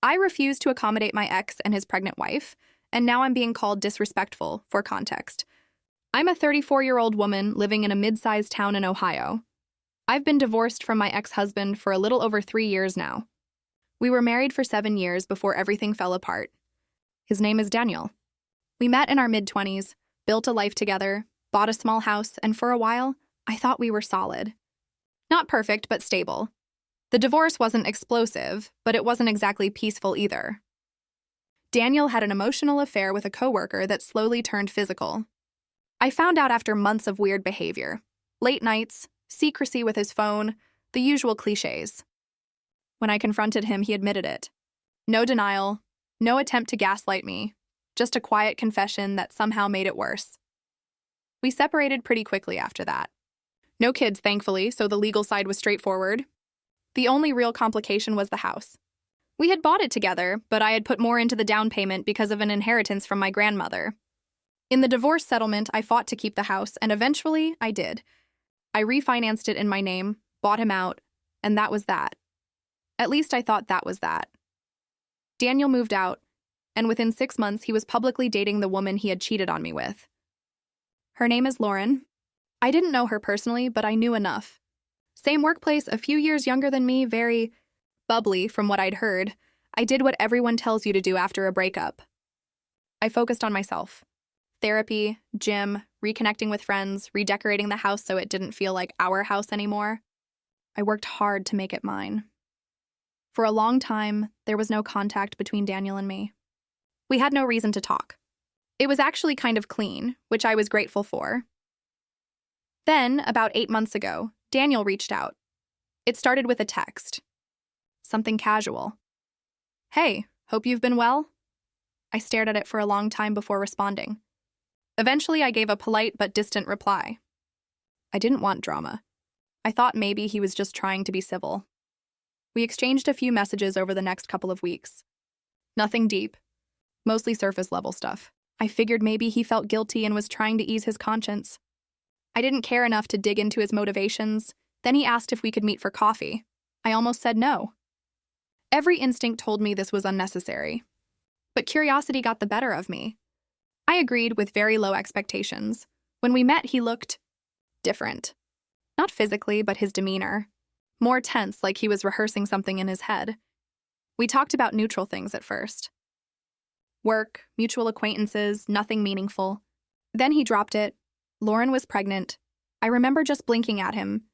I refused to accommodate my ex and his pregnant wife, and now I'm being called disrespectful, for context. I'm a 34-year-old woman living in a mid-sized town in Ohio. I've been divorced from my ex-husband for a little over 3 years now. We were married for 7 years before everything fell apart. His name is Daniel. We met in our mid-20s, built a life together, bought a small house, and for a while, I thought we were solid. Not perfect, but stable. The divorce wasn't explosive, but it wasn't exactly peaceful either. Daniel had an emotional affair with a coworker that slowly turned physical. I found out after months of weird behavior. Late nights, secrecy with his phone, the usual cliches. When I confronted him, he admitted it. No denial, no attempt to gaslight me, just a quiet confession that somehow made it worse. We separated pretty quickly after that. No kids, thankfully, so the legal side was straightforward. The only real complication was the house. We had bought it together, but I had put more into the down payment because of an inheritance from my grandmother. In the divorce settlement, I fought to keep the house, and eventually, I did. I refinanced it in my name, bought him out, and that was that. At least I thought that was that. Daniel moved out, and within 6 months, he was publicly dating the woman he had cheated on me with. Her name is Lauren. I didn't know her personally, but I knew enough. Same workplace, a few years younger than me, very bubbly from what I'd heard. I did what everyone tells you to do after a breakup. I focused on myself. Therapy, gym, reconnecting with friends, redecorating the house so it didn't feel like our house anymore. I worked hard to make it mine. For a long time, there was no contact between Daniel and me. We had no reason to talk. It was actually kind of clean, which I was grateful for. Then, about 8 months ago, Daniel reached out. It started with a text. Something casual. "Hey, hope you've been well?" I stared at it for a long time before responding. Eventually, I gave a polite but distant reply. I didn't want drama. I thought maybe he was just trying to be civil. We exchanged a few messages over the next couple of weeks. Nothing deep. Mostly surface-level stuff. I figured maybe he felt guilty and was trying to ease his conscience. I didn't care enough to dig into his motivations. Then he asked if we could meet for coffee. I almost said no. Every instinct told me this was unnecessary. But curiosity got the better of me. I agreed with very low expectations. When we met, he looked different. Not physically, but his demeanor. More tense, like he was rehearsing something in his head. We talked about neutral things at first. Work, mutual acquaintances, nothing meaningful. Then he dropped it. Lauren was pregnant. I remember just blinking at him.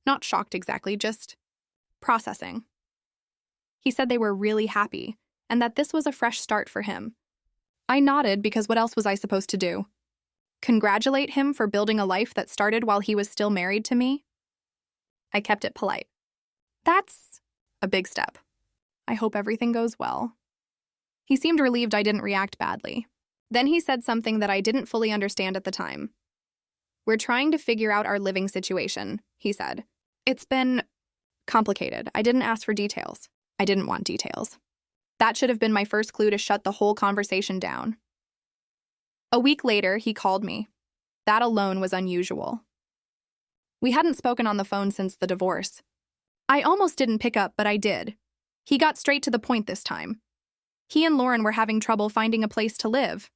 Not shocked exactly, just processing. He said they were really happy, and that this was a fresh start for him. I nodded because what else was I supposed to do? Congratulate him for building a life that started while he was still married to me? I kept it polite. That's a big step. I hope everything goes well. He seemed relieved I didn't react badly. Then he said something that I didn't fully understand at the time. "We're trying to figure out our living situation," he said. "It's been complicated. I didn't ask for details. I didn't want details. That should have been my first clue to shut the whole conversation down." A week later, he called me. That alone was unusual. We hadn't spoken on the phone since the divorce. I almost didn't pick up, but I did. He got straight to the point this time. He and Lauren were having trouble finding a place to live.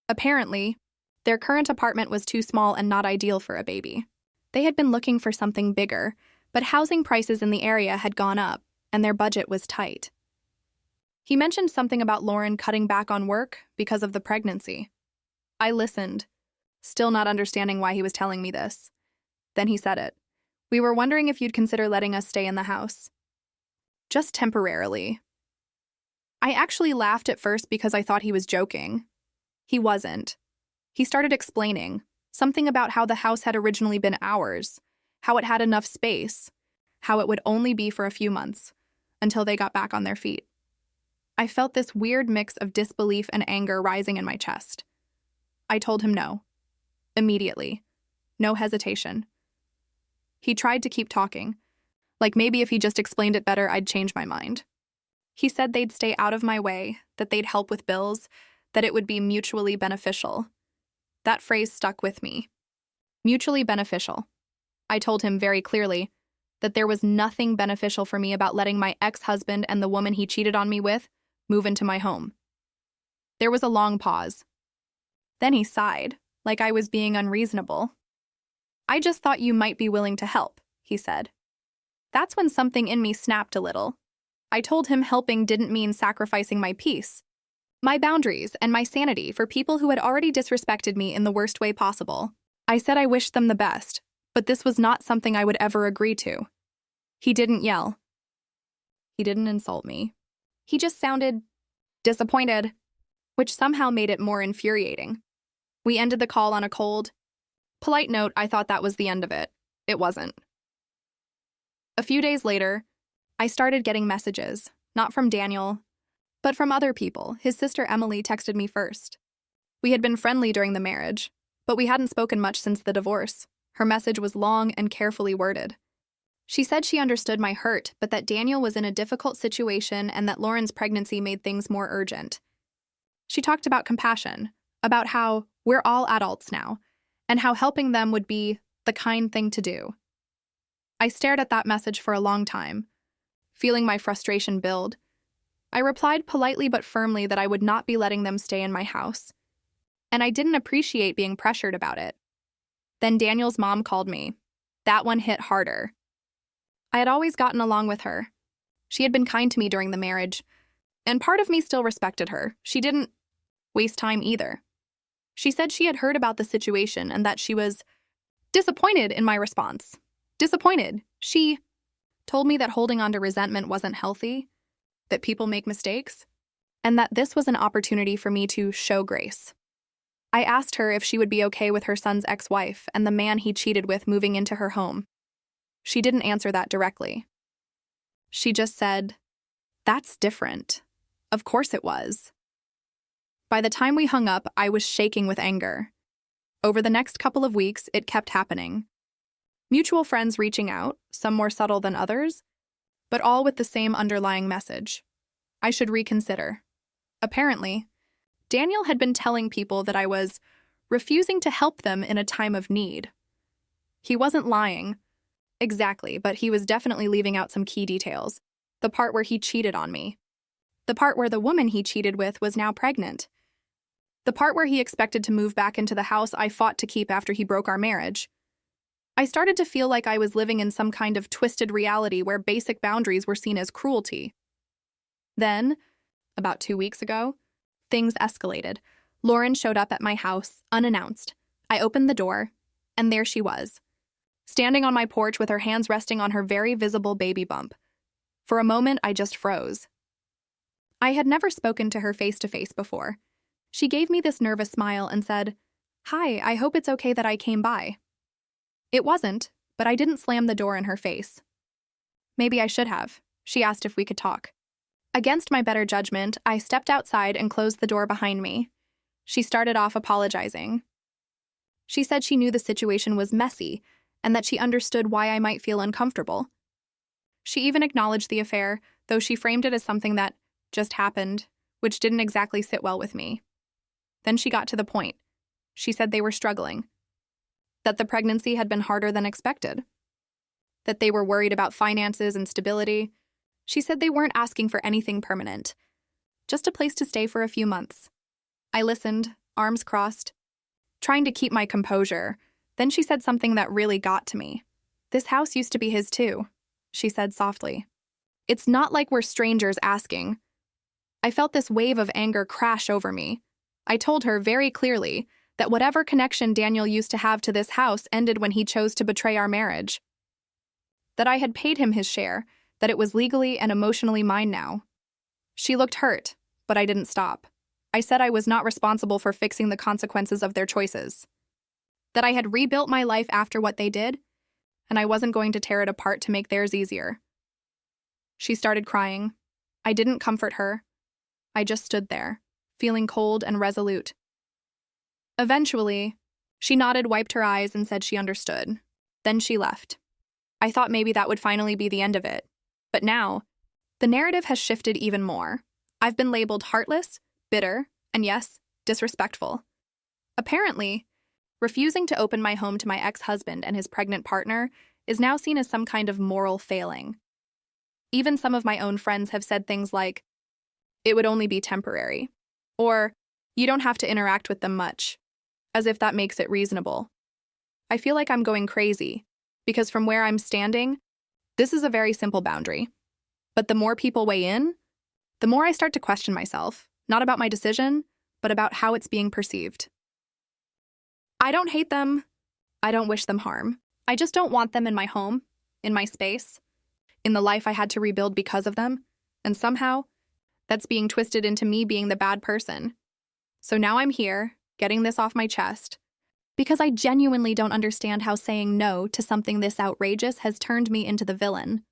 Apparently, their current apartment was too small and not ideal for a baby. They had been looking for something bigger, but housing prices in the area had gone up, and their budget was tight. He mentioned something about Lauren cutting back on work because of the pregnancy. I listened, still not understanding why he was telling me this. Then he said it. "We were wondering if you'd consider letting us stay in the house. Just temporarily." I actually laughed at first because I thought he was joking. He wasn't. He started explaining something about how the house had originally been ours, how it had enough space, how it would only be for a few months, until they got back on their feet. I felt this weird mix of disbelief and anger rising in my chest. I told him no. Immediately. No hesitation. He tried to keep talking, like maybe if he just explained it better, I'd change my mind. He said they'd stay out of my way, that they'd help with bills, that it would be mutually beneficial. That phrase stuck with me. Mutually beneficial. I told him very clearly, that there was nothing beneficial for me about letting my ex-husband and the woman he cheated on me with move into my home. There was a long pause. Then he sighed, like I was being unreasonable. "I just thought you might be willing to help," he said. That's when something in me snapped a little. I told him helping didn't mean sacrificing my peace, my boundaries, and my sanity for people who had already disrespected me in the worst way possible. I said I wished them the best, but this was not something I would ever agree to. He didn't yell. He didn't insult me. He just sounded disappointed, which somehow made it more infuriating. We ended the call on a cold, polite note. I thought that was the end of it. It wasn't. A few days later, I started getting messages, not from Daniel, but from other people. His sister Emily texted me first. We had been friendly during the marriage, but we hadn't spoken much since the divorce. Her message was long and carefully worded. She said she understood my hurt, but that Daniel was in a difficult situation and that Lauren's pregnancy made things more urgent. She talked about compassion, about how we're all adults now, and how helping them would be the kind thing to do. I stared at that message for a long time, feeling my frustration build. I replied politely but firmly that I would not be letting them stay in my house, and I didn't appreciate being pressured about it. Then Daniel's mom called me. That one hit harder. I had always gotten along with her. She had been kind to me during the marriage, and part of me still respected her. She didn't waste time either. She said she had heard about the situation and that she was disappointed in my response. Disappointed. She told me that holding on to resentment wasn't healthy, that people make mistakes, and that this was an opportunity for me to show grace. I asked her if she would be okay with her son's ex-wife and the man he cheated with moving into her home. She didn't answer that directly. She just said, "That's different." Of course it was. By the time we hung up, I was shaking with anger. Over the next couple of weeks, it kept happening. Mutual friends reaching out, some more subtle than others, but all with the same underlying message. I should reconsider. Apparently, Daniel had been telling people that I was refusing to help them in a time of need. He wasn't lying, exactly, but he was definitely leaving out some key details. The part where he cheated on me. The part where the woman he cheated with was now pregnant. The part where he expected to move back into the house I fought to keep after he broke our marriage. I started to feel like I was living in some kind of twisted reality where basic boundaries were seen as cruelty. Then, about 2 weeks ago, things escalated. Lauren showed up at my house, unannounced. I opened the door, and there she was, standing on my porch with her hands resting on her very visible baby bump. For a moment, I just froze. I had never spoken to her face-to-face before. She gave me this nervous smile and said, "Hi, I hope it's okay that I came by." It wasn't, but I didn't slam the door in her face. Maybe I should have. She asked if we could talk. Against my better judgment, I stepped outside and closed the door behind me. She started off apologizing. She said she knew the situation was messy and that she understood why I might feel uncomfortable. She even acknowledged the affair, though she framed it as something that just happened, which didn't exactly sit well with me. Then she got to the point. She said they were struggling, that the pregnancy had been harder than expected, that they were worried about finances and stability. She said they weren't asking for anything permanent, just a place to stay for a few months. I listened, arms crossed, trying to keep my composure. Then she said something that really got to me. "This house used to be his too," she said softly. "It's not like we're strangers asking." I felt this wave of anger crash over me. I told her very clearly that whatever connection Daniel used to have to this house ended when he chose to betray our marriage. That I had paid him his share, that it was legally and emotionally mine now. She looked hurt, but I didn't stop. I said I was not responsible for fixing the consequences of their choices. That I had rebuilt my life after what they did, and I wasn't going to tear it apart to make theirs easier. She started crying. I didn't comfort her. I just stood there, feeling cold and resolute. Eventually, she nodded, wiped her eyes, and said she understood. Then she left. I thought maybe that would finally be the end of it. But now, the narrative has shifted even more. I've been labeled heartless, bitter, and yes, disrespectful. Apparently, refusing to open my home to my ex-husband and his pregnant partner is now seen as some kind of moral failing. Even some of my own friends have said things like, "It would only be temporary," or "You don't have to interact with them much," as if that makes it reasonable. I feel like I'm going crazy, because from where I'm standing, this is a very simple boundary. But the more people weigh in, the more I start to question myself, not about my decision, but about how it's being perceived. I don't hate them. I don't wish them harm. I just don't want them in my home, in my space, in the life I had to rebuild because of them, and somehow, that's being twisted into me being the bad person. So now I'm here, getting this off my chest, because I genuinely don't understand how saying no to something this outrageous has turned me into the villain.